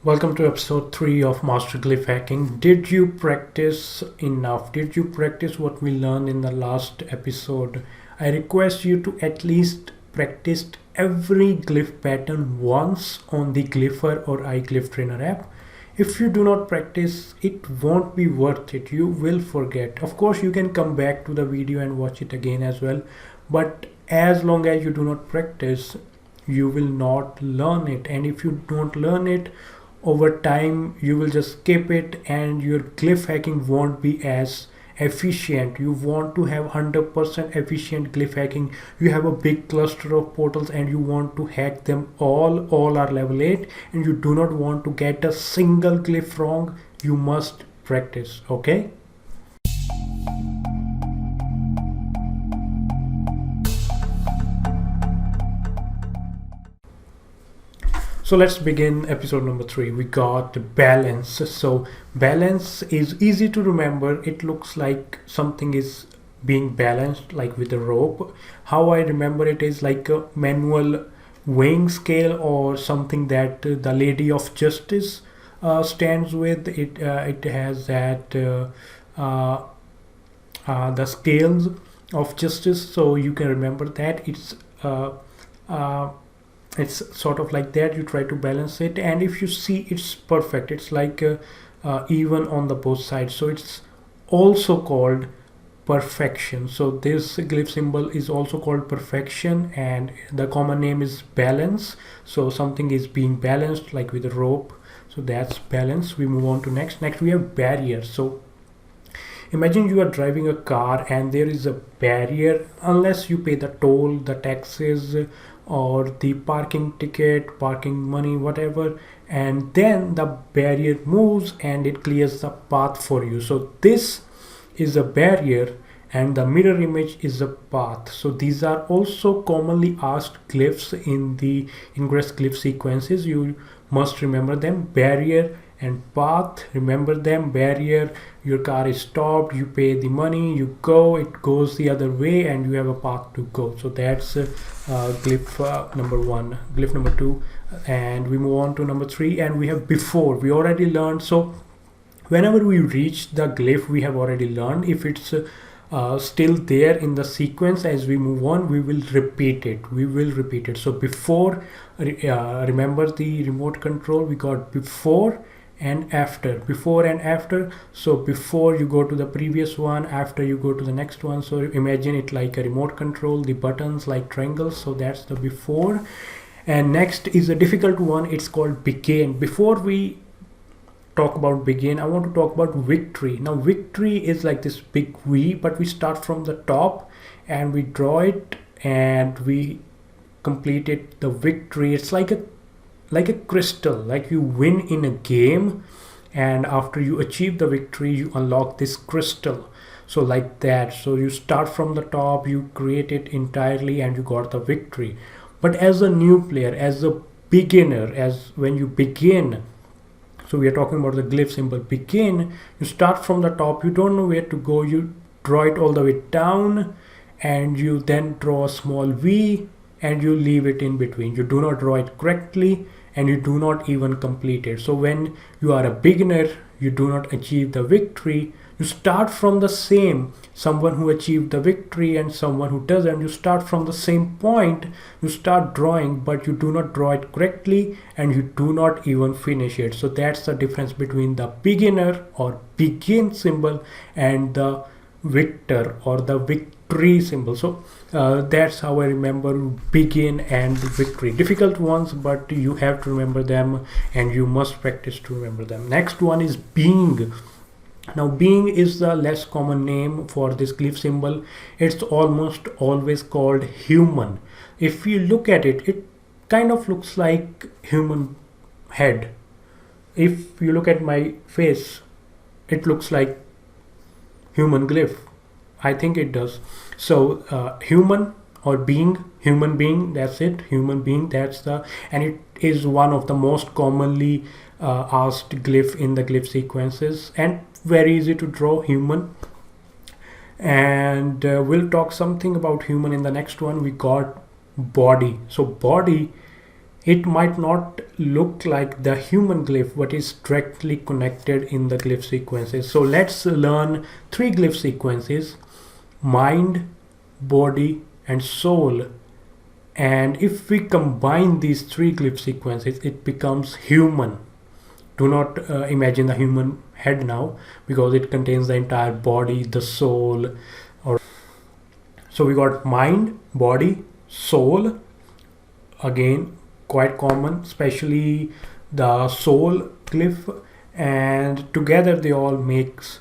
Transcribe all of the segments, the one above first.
Welcome to episode 3 of Master Glyph Hacking. Did you practice enough? Did you practice what we learned in the last episode? I request you to at least practice every glyph pattern once on the Glypher or iGlyphTrainer app. If you do not practice, it won't be worth it. You will forget. Of course, you can come back to the video and watch it again as well. But as long as you do not practice, you will not learn it. And if you don't learn it, over time you will just skip it and your glyph hacking won't be as efficient. You want to have 100% efficient glyph hacking. You have a big cluster of portals and you want to hack them all are level 8, and you do not want to get a single glyph wrong. You must practice. Okay, so let's begin episode number 3. We got balance. So balance is easy to remember. It looks like something is being balanced, like with a rope. How I remember it is like a manual weighing scale or something that the Lady of Justice stands with. It has that the scales of justice, so you can remember that. It's sort of like that. You try to balance it, and if you see, it's perfect. It's like even on the both sides, so it's also called perfection. So this glyph symbol is also called perfection, and the common name is balance. So something is being balanced like with a rope, so that's balance. We move on to next we have barrier. So imagine you are driving a car and there is a barrier. Unless you pay the toll, the taxes, or the parking ticket, parking money, whatever, and then the barrier moves and it clears the path for you. So this is a barrier and the mirror image is a path. So these are also commonly asked glyphs in the Ingress glyph sequences. You must remember them. Barrier and path, remember them. Barrier, your car is stopped, you pay the money, you go, it goes the other way, and you have a path to go. So that's glyph number 1. Glyph number 2, and we move on to number 3, and we have before. We already learned. So whenever we reach the glyph, we have already learned. If it's still there in the sequence as we move on, we will repeat it. So before, remember the remote control, we got before and after. So before you go to the previous one, after you go to the next one. So imagine it like a remote control, the buttons like triangles. So that's the before. And next is a difficult one. It's called begin. Before we talk about begin, I want to talk about victory. Now victory is like this big V, but we start from the top and we draw it and we completed the victory. It's like a crystal, like you win in a game, and after you achieve the victory you unlock this crystal. So like that. So you start from the top, you create it entirely, and you got the victory. But as a new player, as a beginner, as when you begin, so we are talking about the glyph symbol begin, you start from the top, you don't know where to go, you draw it all the way down, and you then draw a small V and you leave it in between. You do not draw it correctly and you do not even complete it. So when you are a beginner, you do not achieve the victory. You start from the same, someone who achieved the victory and someone who doesn't. You start from the same point, you start drawing, but you do not draw it correctly and you do not even finish it. So that's the difference between the beginner or begin symbol and the victor or the victory symbol. So that's how I remember begin and victory. Difficult ones, but you have to remember them and you must practice to remember them. Next one is being. Now being is the less common name for this glyph symbol. It's almost always called human. If you look at it, it kind of looks like human head. If you look at my face, it looks like human glyph. I think it does. So human or being, human being, that's it. Human being, that's the, and it is one of the most commonly asked glyph in the glyph sequences, and very easy to draw, human. And we'll talk something about human in the next one. We got body. So body it might not look like the human glyph, but is directly connected in the glyph sequences. So let's learn 3 glyph sequences: mind, body, and soul. And if we combine these 3 glyph sequences, it becomes human. Do not imagine the human head now, because it contains the entire body, the soul. So we got mind, body, soul. Again, quite common, especially the soul glyph, and together they all makes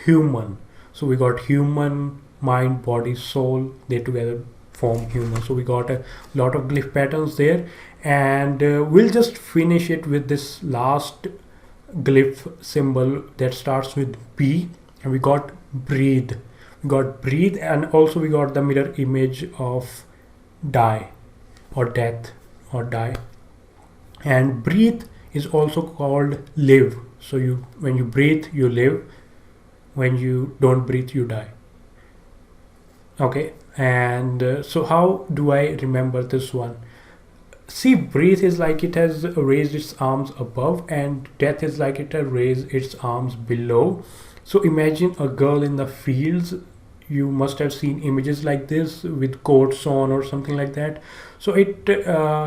human. So we got human, mind, body, soul, they together form human. So we got a lot of glyph patterns there, and we'll just finish it with this last glyph symbol that starts with B, and we got breathe. We got breathe, and also we got the mirror image of die or death or die. And breathe is also called live. So when you breathe, you live. When you don't breathe, you die. Okay, and so how do I remember this one? See, breathe is like it has raised its arms above, and death is like it has raised its arms below. So imagine a girl in the fields. You must have seen images like this with coats on or something like that. So it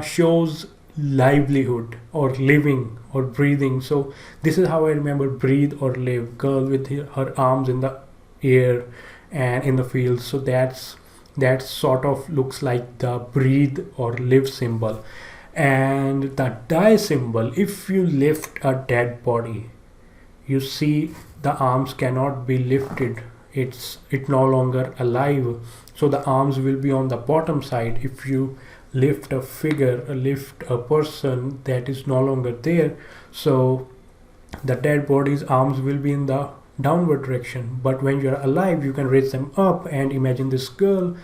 shows livelihood or living or breathing. So this is how I remember breathe or live. Girl with her arms in the air and in the fields. So that sort of looks like the breathe or live symbol. And the die symbol, if you lift a dead body, you see the arms cannot be lifted. It's no longer alive. So the arms will be on the bottom side. If you lift a figure, lift a person, that is no longer there. So the dead body's arms will be in the downward direction. But when you're alive, you can raise them up, and imagine this girl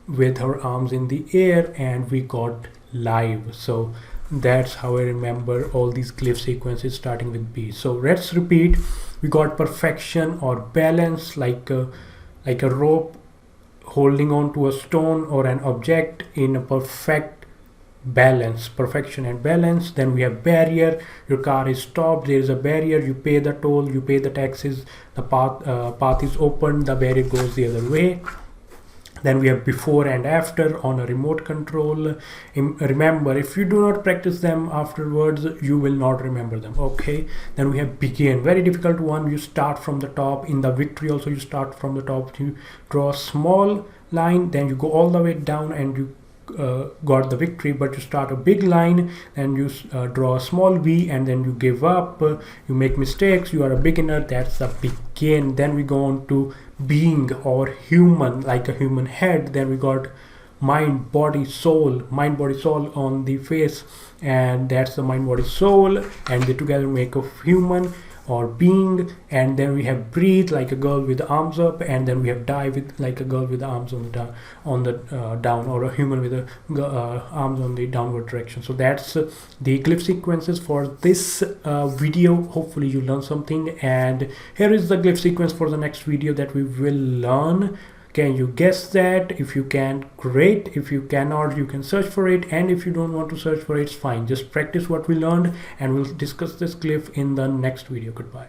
with her arms in the air, and we got live. So that's how I remember all these glyph sequences starting with B. So let's repeat. We got perfection or balance, like a rope holding on to a stone or an object in a perfect balance, perfection and balance. Then we have barrier. Your car is stopped, there is a barrier, you pay the toll, you pay the taxes, the path is open, the barrier goes the other way. Then we have before and after on a remote control. Remember, if you do not practice them afterwards, you will not remember them. Okay, then we have begin, very difficult one. You start from the top. In the victory also, you start from the top. You draw a small line, then you go all the way down, and you got the victory. But you start a big line, and you draw a small V, and then you give up, you make mistakes, you are a beginner. That's the begin. Then we go on to being or human, like a human head. Then we got mind, body, soul, mind, body, soul on the face, and that's the mind, body, soul, and they together make a human or being. And then we have breathe, like a girl with the arms up, and then we have die, with like a girl with the arms on the down, or a human with the arms on the downward direction. So that's the glyph sequences for this video. Hopefully you learned something, and here is the glyph sequence for the next video that we will learn. Can you guess that? If you can, great. If you cannot, you can search for it, and if you don't want to search for it, it's fine. Just practice what we learned, and we'll discuss this glyph in the next video. Goodbye.